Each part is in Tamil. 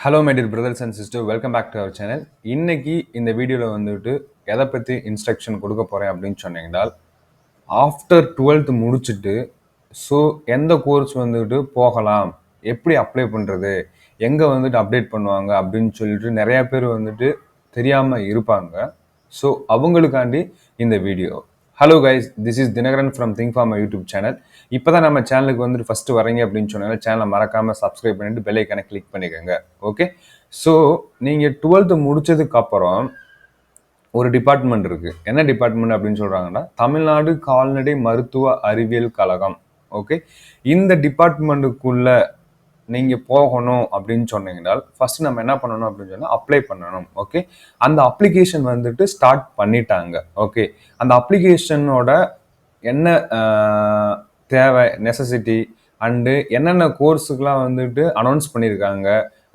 Hello my dear brothers and sister, welcome back to our channel. இன்னைக்கு இந்த வீடியோவில் வந்துட்டு எதை பற்றி இன்ஸ்ட்ரக்ஷன் கொடுக்க போகிறேன் அப்படின்னு சொன்னீங்கன்னால், ஆஃப்டர் 12th முடிச்சுட்டு ஸோ எந்த கோர்ஸ் வந்துட்டு போகலாம், எப்படி அப்ளை பண்ணுறது, எங்கே வந்துட்டு அப்டேட் பண்ணுவாங்க அப்படின்னு சொல்லிட்டு நிறையா பேர் வந்துட்டு தெரியாமல் இருப்பாங்க. ஸோ அவங்களுக்காண்டி இந்த video. Hello guys, this is Dinakaran from Think Farm YouTube channel. இப்போ தான் நம்ம சேனலுக்கு வந்துட்டு ஃபஸ்ட்டு வரீங்க அப்படின்னு சொன்னாலும் சேனலை மறக்காமல் சப்ஸ்கிரைப் பண்ணிட்டு பெல் ஐக்கானை கிளிக் பண்ணிக்கோங்க. ஓகே, ஸோ நீங்கள் 12th முடிச்சதுக்கப்புறம் ஒரு டிபார்ட்மெண்ட் இருக்குது. என்ன டிபார்ட்மெண்ட் அப்படின்னு சொல்கிறாங்கன்னா, தமிழ்நாடு கால்நடை மருத்துவ அறிவியல் கழகம். ஓகே, இந்த டிபார்ட்மெண்ட்டுக்குள்ள நீங்கள் போகணும் அப்படின்னு சொன்னீங்கன்னா ஃபர்ஸ்ட் நம்ம என்ன பண்ணணும் அப்படின்னு சொன்னால் அப்ளை பண்ணணும். ஓகே, அந்த அப்ளிகேஷன் வந்துட்டு ஸ்டார்ட் பண்ணிட்டாங்க. ஓகே, அந்த அப்ளிகேஷனோட என்ன தேவை, நெசசிட்டி அண்டு என்னென்ன கோர்ஸுக்கெலாம் வந்துட்டு அனௌன்ஸ் பண்ணியிருக்காங்க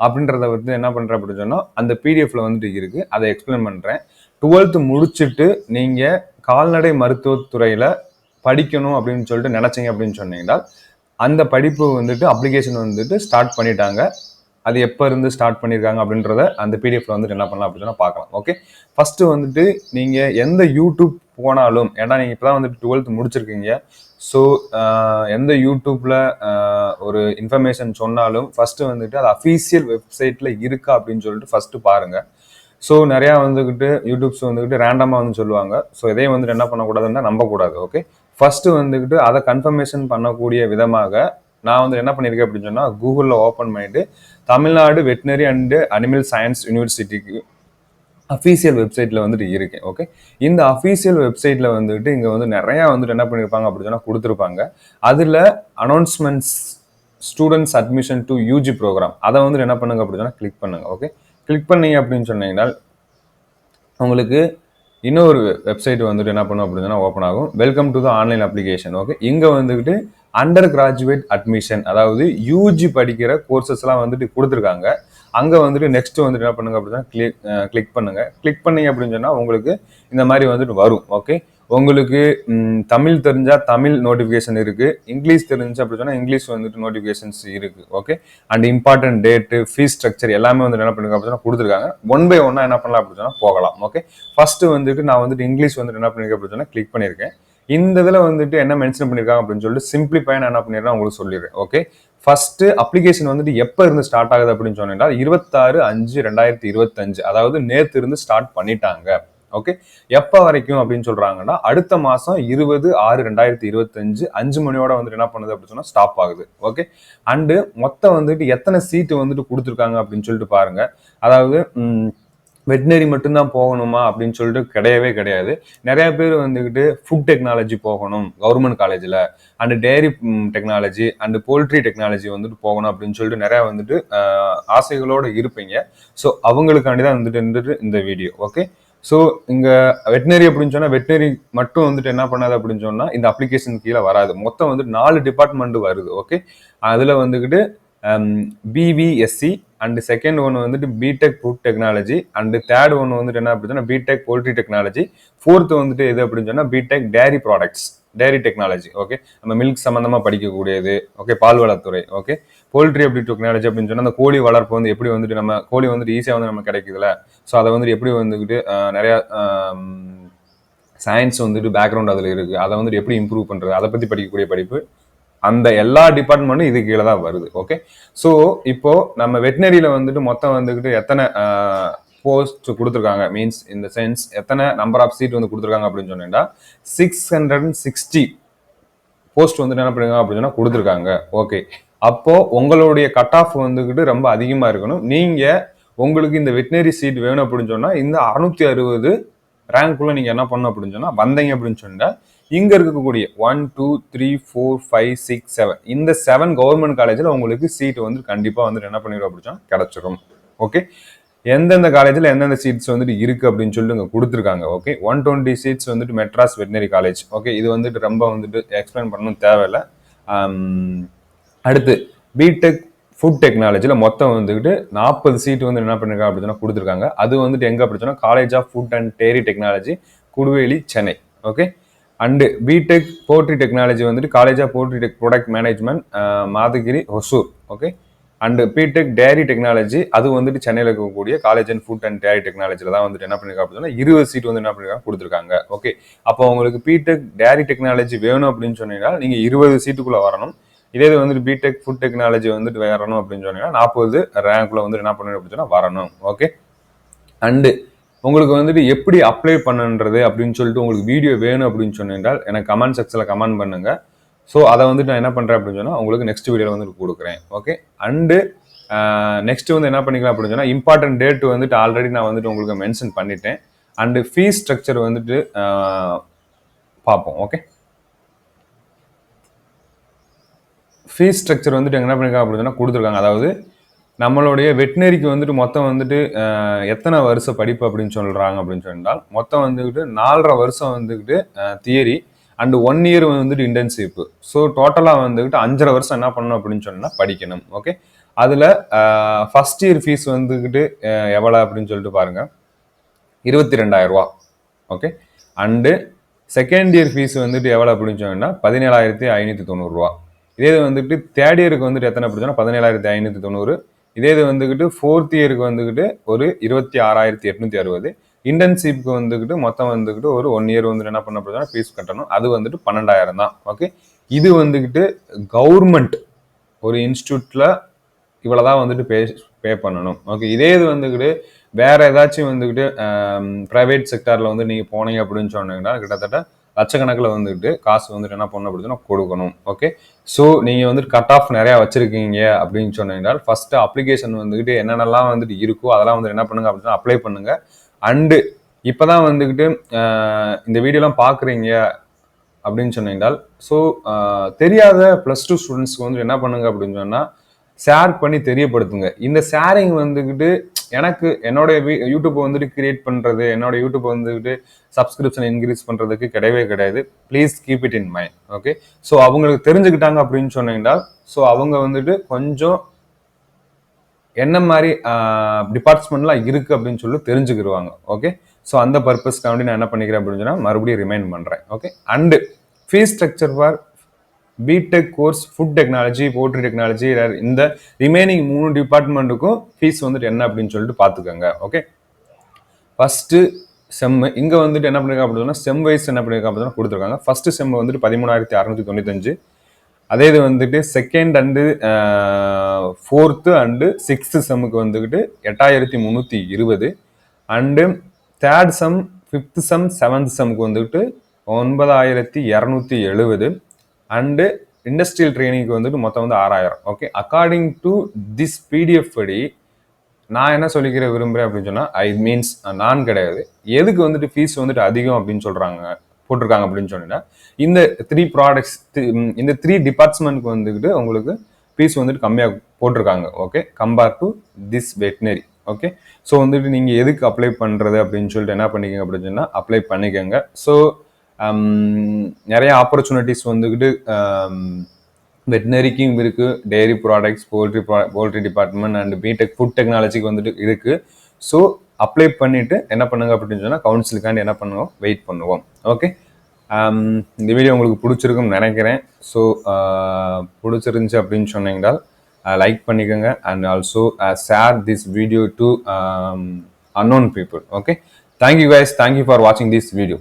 அப்படின்றத வந்து என்ன பண்ணுறேன் அப்படின்னு சொன்னால் அந்த பிடிஎஃப்ல வந்துட்டு இருக்குது, அதை எக்ஸ்பிளைன் பண்ணுறேன். 12th முடிச்சுட்டு நீங்கள் கால்நடை மருத்துவத்துறையில் படிக்கணும் அப்படின்னு சொல்லிட்டு நினச்சிங்க அப்படின்னு சொன்னீங்கன்னா அந்த படிப்பு வந்துட்டு அப்ளிகேஷன் வந்துட்டு ஸ்டார்ட் பண்ணிட்டாங்க. அது எப்போ இருந்து ஸ்டார்ட் பண்ணியிருக்காங்க அப்படின்றத அந்த பிடிஎஃப்ல வந்துட்டு என்ன பண்ணலாம் அப்படின்னு சொன்னால் பார்க்கலாம். ஓகே, ஃபஸ்ட்டு வந்துட்டு நீங்கள் எந்த யூடியூப் போனாலும், ஏன்னா நீங்கள் இப்போ தான் வந்துட்டு 12th முடிச்சிருக்கீங்க, ஸோ எந்த யூடியூப்பில் ஒரு இன்ஃபர்மேஷன் சொன்னாலும் ஃபஸ்ட்டு வந்துட்டு அது அஃபீஷியல் வெப்சைட்டில் இருக்கா அப்படின்னு சொல்லிட்டு ஃபஸ்ட்டு பாருங்கள். ஸோ நிறையா வந்துக்கிட்டு யூடியூப்ஸ் வந்துக்கிட்டு ரேண்டமாக வந்து சொல்லுவாங்க. ஸோ இதையும் வந்துட்டு என்ன பண்ணக்கூடாதுன்னா நம்பக்கூடாது. ஓகே, ஃபஸ்ட்டு வந்துக்கிட்டு அதை கன்ஃபர்மேஷன் பண்ணக்கூடிய விதமாக நான் வந்து என்ன பண்ணியிருக்கேன் அப்படின்னு சொன்னால் கூகுளில் ஓப்பன் பண்ணிட்டு Tamil Nadu veterinary and animal science யூனிவர்சிட்டிக்கு அஃபீஷியல் வெப்சைட்டில் வந்துட்டு இருக்கேன். ஓகே, இந்த அஃபீஷியல் வெப்சைட்டில் வந்துட்டு இங்கே வந்து நிறையா வந்துட்டு என்ன பண்ணியிருப்பாங்க அப்படின்னு சொன்னால் கொடுத்துருப்பாங்க. அதில் announcements students admission to UG program அதை வந்துட்டு என்ன பண்ணுங்க அப்படின்னு சொன்னால் கிளிக் பண்ணுங்க. ஓகே, கிளிக் பண்ணீங்க அப்படின்னு சொன்னீங்கன்னா உங்களுக்கு இன்னொரு வெப்சைட் வந்துட்டு என்ன பண்ணும் அப்படின்னா ஓப்பன் ஆகும். Welcome to the online application. Okay, இங்கே வந்துக்கிட்டு அண்டர் கிராஜுவேட் அட்மிஷன், அதாவது யூஜி படிக்கிற கோர்சஸ்லாம் வந்துட்டு கொடுத்துருக்காங்க. அங்கே வந்துட்டு நெக்ஸ்ட் வந்துட்டு என்ன பண்ணுங்க அப்படின்னா கிளிக் பண்ணுங்க. கிளிக் பண்ணீங்க அப்படின்னு சொன்னால் உங்களுக்கு இந்த மாதிரி வந்துட்டு வரும். ஓகே, உங்களுக்கு தமிழ் தெரிஞ்சால் தமிழ் நோட்டிஃபிகேஷன் இருக்குது, இங்கிலீஷ் தெரிஞ்சு அப்படி சொன்னால் இங்கிலீஷ் வந்துட்டு நோட்டிஃபிகேஷன்ஸ் இருக்குது. Okay, and important date, fees structure எல்லாமே வந்து என்ன பண்ணுங்க அப்படின்னா கொடுத்துருக்காங்க. ஒன் பை ஒன்னாக என்ன பண்ணலாம் அப்படின்னு சொன்னால் போகலாம். ஓகே, ஃபர்ஸ்ட் வந்துட்டு நான் வந்துட்டு இங்கிலீஷ் வந்துட்டு என்ன பண்ணிருக்கேன் அப்படின்னு சொன்னால் கிளிக் பண்ணியிருக்கேன். இந்த இதில் வந்துட்டு என்ன மென்ஷன் பண்ணியிருக்காங்க அப்படின்னு சொல்லிட்டு சிம்பிளிஃபை நான் என்ன பண்ணிடுறேன் உங்களுக்கு சொல்லிடுறேன். ஓகே, ஃபர்ஸ்ட் அப்ளிகேஷன் வந்துட்டு எப்போ இருந்து ஸ்டார்ட் ஆகுது அப்படின்னு சொன்னீங்கன்னா 26/5/2025, அதாவது நேற்று இருந்து ஸ்டார்ட் பண்ணிட்டாங்க. ஓகே, எப்போ வரைக்கும் அப்படின்னு சொல்றாங்கன்னா அடுத்த மாசம் 20/6/2025 5 மணியோட வந்துட்டு என்ன பண்ணுது அப்படின்னு சொன்னா ஸ்டாப் ஆகுது. ஓகே, அண்டு மொத்தம் வந்துட்டு எத்தனை சீட்டு வந்துட்டு கொடுத்துருக்காங்க அப்படின்னு சொல்லிட்டு பாருங்க. அதாவது வெட்டினரி மட்டும்தான் போகணுமா அப்படின்னு சொல்லிட்டு கிடையவே கிடையாது. நிறைய பேர் வந்துக்கிட்டு ஃபுட் டெக்னாலஜி போகணும் கவர்மெண்ட் காலேஜில், and dairy technology and poultry technology வந்துட்டு போகணும் அப்படின்னு சொல்லிட்டு நிறையா வந்துட்டு ஆசைகளோடு இருப்பீங்க. ஸோ அவங்களுக்காண்டி தான் வந்துட்டு இந்த வீடியோ. ஓகே, ஸோ இங்கே வெட்டினரி அப்படின்னு சொன்னால் வெட்டினரி மட்டும் வந்துட்டு என்ன பண்ணாது அப்படின்னு சொன்னால் இந்த அப்ளிகேஷன் கீழே வராது. மொத்தம் வந்துட்டு 4 டிபார்ட்மெண்ட் வருது. ஓகே, அதில் வந்துக்கிட்டு பிவிஎஸ்சி அண்ட் செகண்ட் ஒன்று வந்துட்டு BTech food technology and third ஒன்று வந்துட்டு என்ன அப்படின்னு பிடெக் போல்ட்ரி டெக்னாலஜி, ஃபோர்த்து வந்துட்டு எது அப்படின்னு சொன்னால் பிடெக் டேரி ப்ராடக்ட்ஸ், டேரி டெக்னாலஜி. ஓகே, நம்ம மில்க் சம்மந்தமாக படிக்கக்கூடியது. ஓகே, பால்வளத்துறை. ஓகே, போல்ட்ரி அப்படி டெக்னாலஜி அப்படின்னு சொன்னால் அந்த கோழி வளர்ப்பு வந்து எப்படி வந்துட்டு நம்ம கோழி வந்துட்டு ஈஸியாக வந்து நம்ம கிடைக்குதுல, ஸோ அதை வந்துட்டு எப்படி வந்துக்கிட்டு நிறையா சயின்ஸ் வந்துட்டு பேக்ரவுண்ட் அதில் இருக்குது, அதை வந்துட்டு எப்படி இம்ப்ரூவ் பண்ணுறது அதை பற்றி படிக்கக்கூடிய படிப்பு. அந்த எல்லா டிபார்ட்மெண்ட்டும் இது கீழே தான் வருது. ஓகே, ஸோ இப்போ நம்ம வெட்டினரியில வந்துட்டு மொத்தம் வந்துக்கிட்டு எத்தனை போஸ்ட் கொடுத்துருக்காங்க, மீன்ஸ் இந்த சென்ஸ் எத்தனை நம்பர் ஆஃப் சீட் வந்து கொடுத்துருக்காங்க அப்படின்னு சொன்னீங்கன்னா 660 போஸ்ட் வந்துட்டு என்ன பண்ணுங்க அப்படின்னு சொன்னா கொடுத்துருக்காங்க. ஓகே, அப்போ உங்களுடைய கட் ஆஃப் வந்துக்கிட்டு ரொம்ப அதிகமாக இருக்கணும். நீங்க உங்களுக்கு இந்த வெட்டினரி சீட் வேணும் அப்படின்னு சொன்னா இந்த 660 ரேங்க்குள்ள நீங்க என்ன பண்ணணும் அப்படின்னு சொன்னா வந்தீங்க அப்படின்னு சொன்னா இங்க இருக்கக்கூடிய 1 2 3 4 5 6 7 இந்த 7 கவர்மெண்ட் காலேஜ்ல உங்களுக்கு சீட் வந்து கண்டிப்பா வந்துட்டு என்ன பண்ணிடும் அப்படின்னா கிடைச்சிடும். ஓகே, எந்தெந்த காலேஜ்ல எந்தெந்த சீட்ஸ் வந்துட்டு இருக்கு அப்படின்னு சொல்லிட்டு இங்க கொடுத்துருக்காங்க. ஓகே, 120 சீட்ஸ் வந்துட்டு மெட்ராஸ் வெட்டினரி காலேஜ். ஓகே, இது வந்துட்டு ரொம்ப வந்துட்டு எக்ஸ்பிளைன் பண்ணணும் தேவையில்லை. அடுத்து பிடெக் ஃபுட் டெக்னாலஜியில் மொத்தம் வந்துக்கிட்டு 40 சீட்டு வந்து என்ன பண்ணிருக்காங்க அப்படின்னா கொடுத்துருக்காங்க. அது வந்துட்டு எங்கே அப்படின்னா college of food and dairy technology, Koduveli, Chennai. Okay, and BTech poultry technology வந்துட்டு college of poultry tech product management, Mathigiri, Hosur. Okay, and BTech dairy technology அது வந்துட்டு சென்னையில் இருக்கக்கூடிய college and food and dairy டெக்னாலஜியில் தான் வந்துட்டு என்ன பண்ணிருக்காங்க அப்படின்னா 20 சீட் வந்து என்ன பண்ணிருக்காங்க கொடுத்துருக்காங்க. ஓகே, அப்போ உங்களுக்கு பிடெக் டேரி டெக்னாலஜி வேணும் அப்படின்னு சொன்னீங்கன்னா நீங்கள் 20 சீட்டுக்குள்ளே வரணும். இதே இது வந்துட்டு பிடெக் ஃபுட் டெக்னாலஜி வந்துட்டு வரணும் அப்படின்னு சொன்னீங்கன்னா 40 ரேங்க்ல வந்து என்ன பண்ணணும் அப்படின்னு சொன்னால் வரணும். ஓகே, அண்டு உங்களுக்கு வந்துட்டு எப்படி அப்ளை பண்ணுன்றது அப்படின்னு சொல்லிட்டு உங்களுக்கு வீடியோ வேணும் அப்படின்னு சொன்னீங்கன்னா எனக்கு கமெண்ட் செக்ஷனில் கமெண்ட் பண்ணுங்க. ஸோ அதை வந்துட்டு நான் என்ன பண்ணுறேன் அப்படின்னு சொன்னால் உங்களுக்கு நெக்ஸ்ட் வீடியோவில் வந்துட்டு கொடுக்குறேன். ஓகே, அண்டு நெக்ஸ்ட் வந்து என்ன பண்ணிக்கலாம் அப்படின்னு சொன்னால் இம்பார்ட்டன்ட் டேட் வந்துட்டு ஆல்ரெடி நான் வந்துட்டு உங்களுக்கு மென்ஷன் பண்ணிட்டேன். அண்டு ஃபீஸ் ஸ்ட்ரக்சர் வந்துட்டு பார்ப்போம். ஓகே, ஃபீஸ் ஸ்ட்ரக்சர் வந்துட்டு என்ன பண்ணிருக்காங்க அப்படின்னு சொன்னால் கொடுத்துருக்காங்க. அதாவது நம்மளுடைய வெட்டினரிக்கு வந்துட்டு மொத்தம் வந்துட்டு எத்தனை வருஷம் படிப்பு அப்படின்னு சொல்கிறாங்க அப்படின்னு சொன்னால் மொத்தம் வந்துக்கிட்டு 4.5 வருஷம் வந்துக்கிட்டு தியரி அண்ட் 1 இயர் வந்துட்டு இன்டர்ன்ஷிப். ஸோ டோட்டலாக வந்துக்கிட்டு 5.5 வருஷம் என்ன பண்ணணும் அப்படின்னு சொன்னால் படிக்கணும். ஓகே, அதில் ஃபர்ஸ்ட் இயர் ஃபீஸ் வந்துக்கிட்டு எவ்வளோ அப்படின்னு சொல்லிட்டு பாருங்கள், 22,000 ரூபா. Okay, and second year fees வந்துட்டு எவ்வளோ அப்படின்னு சொன்னால் 17,590 ரூபா. இதே இது வந்துட்டு தேர்ட் இயருக்கு வந்துட்டு எத்தனை அப்படின்னு சொன்னால் 17,590. இதே இது வந்துக்கிட்டு ஃபோர்த் இயருக்கு வந்துக்கிட்டு ஒரு 26,860. இன்டர்ன்ஷிப்க்கு வந்துக்கிட்டு மொத்தம் வந்துக்கிட்டு ஒரு 1 இயர் வந்துட்டு என்ன பண்ண அப்படின்னா ஃபீஸ் கட்டணும். அது வந்துட்டு 12,000 தான். ஓகே, இது வந்துக்கிட்டு கவர்மெண்ட் ஒரு இன்ஸ்டியூட்டில் இவ்வளோதான் வந்துட்டு பே பண்ணணும். ஓகே, இதே இது வந்துக்கிட்டு வேற ஏதாச்சும் வந்துக்கிட்டு ப்ரைவேட் செக்டாரில் வந்து நீங்கள் போனீங்க அப்படின்னு சொன்னீங்கன்னா கிட்டத்தட்ட லட்சக்கணக்கில் வந்துட்டு காசு வந்துட்டு என்ன பண்ணணும் அப்படின்னா கொடுக்கணும். ஓகே, ஸோ நீங்கள் வந்துட்டு கட் ஆஃப் நிறையா வச்சுருக்கீங்க அப்படின்னு சொன்னீங்கன்னா ஃபஸ்ட்டு அப்ளிகேஷன் வந்துக்கிட்டு என்னென்னலாம் வந்துட்டு இருக்கோ அதெல்லாம் வந்துட்டு என்ன பண்ணுங்க அப்படின்னா அப்ளை பண்ணுங்கள். அண்டு இப்போ தான் வந்துக்கிட்டு இந்த வீடியோலாம் பார்க்குறீங்க அப்படின்னு சொன்னீங்கன்னால் ஸோ தெரியாத +2 ஸ்டூடெண்ட்ஸ்க்கு வந்து என்ன பண்ணுங்க அப்படின்னு சொன்னால் ஷேர் பண்ணி தெரியப்படுத்துங்க. இந்த ஷேரிங் வந்துக்கிட்டு எனக்கு என்னோட யூடியூப் வந்துட்டு கிரியேட் பண்ணுறது, என்னோட யூடியூப் வந்துக்கிட்டு சப்ஸ்கிரிப்ஷன் இன்க்ரீஸ் பண்ணுறதுக்கு கிடையாது. Please keep it in mind. Okay, so அவங்களுக்கு தெரிஞ்சுக்கிட்டாங்க அப்படின்னு சொன்னீங்கன்னா ஸோ அவங்க வந்துட்டு கொஞ்சம் என்ன மாதிரி டிபார்ட்மெண்ட்லாம் இருக்குது அப்படின்னு சொல்லி தெரிஞ்சுக்கிடுவாங்க. ஓகே, ஸோ அந்த பர்பஸ்க்காண்டி நான் என்ன பண்ணிக்கிறேன் அப்படின்னு சொன்னால் மறுபடியும் ரிமைண்ட் பண்ணுறேன். Okay, and fees structure for BTech course food technology, poultry technology, இந்த ரிமைனிங் 3 டிபார்ட்மெண்ட்டுக்கும் ஃபீஸ் வந்துட்டு என்ன அப்படின்னு சொல்லிட்டு பார்த்துக்கோங்க. ஓகே, ஃபஸ்ட்டு செம் இங்கே வந்துட்டு என்ன பண்ணிருக்காங்க அப்படின்னா செம் வைஸ் என்ன பண்ணிருக்காங்க அப்படின்னா கொடுத்துருக்காங்க. ஃபஸ்ட்டு செம் வந்துட்டு 13,695. அதே இது வந்துட்டு second and 4th and 6th செம்முக்கு வந்துக்கிட்டு 8,320. And third sem 5th sem 7th செம்முக்கு வந்துக்கிட்டு 9,270. அண்டு இண்டஸ்ட்ரியல் ட்ரைனிங்க்கு வந்துட்டு மொத்தம் வந்து 6,000. Okay, according to this PDF படி நான் என்ன சொல்லிக்கிற விரும்புகிறேன் அப்படின்னு சொன்னால் மீன்ஸ் நான் கிடையாது, எதுக்கு வந்துட்டு ஃபீஸ் வந்துட்டு அதிகம் அப்படின்னு போட்டிருக்காங்க அப்படின்னு சொன்னீங்கன்னா இந்த 3 ப்ராடக்ட்ஸ் இந்த 3 டிபார்ட்மெண்ட்க்கு வந்துக்கிட்டு உங்களுக்கு ஃபீஸ் வந்துட்டு கம்மியாக போட்டிருக்காங்க. Okay, compare to this veterinary. Okay, so வந்துட்டு நீங்கள் எதுக்கு அப்ளை பண்ணுறது அப்படின்னு சொல்லிட்டு என்ன பண்ணிக்கோங்க அப்படின்னு சொன்னால் அப்ளை பண்ணிக்கோங்க. ஸோ நிறைய ஆப்பர்ச்சுனிட்டிஸ் வந்துக்கிட்டு வெட்டினரிக்கும் இருக்குது, dairy products, poultry department and BTech food டெக்னாலஜிக்கு வந்துட்டு இருக்குது. ஸோ அப்ளை பண்ணிவிட்டு என்ன பண்ணுங்க அப்படின்னு சொன்னால் கவுன்சிலுக்காண்டி என்ன பண்ணுவோம் வெயிட் பண்ணுவோம். ஓகே, இந்த வீடியோ உங்களுக்கு பிடிச்சிருக்குன்னு நினைக்கிறேன். ஸோ பிடிச்சிருந்துச்சு அப்படின்னு சொன்னீங்கன்னா லைக் பண்ணிக்கோங்க and also share this video to unknown people. Okay, thank you guys, thank you for watching this video.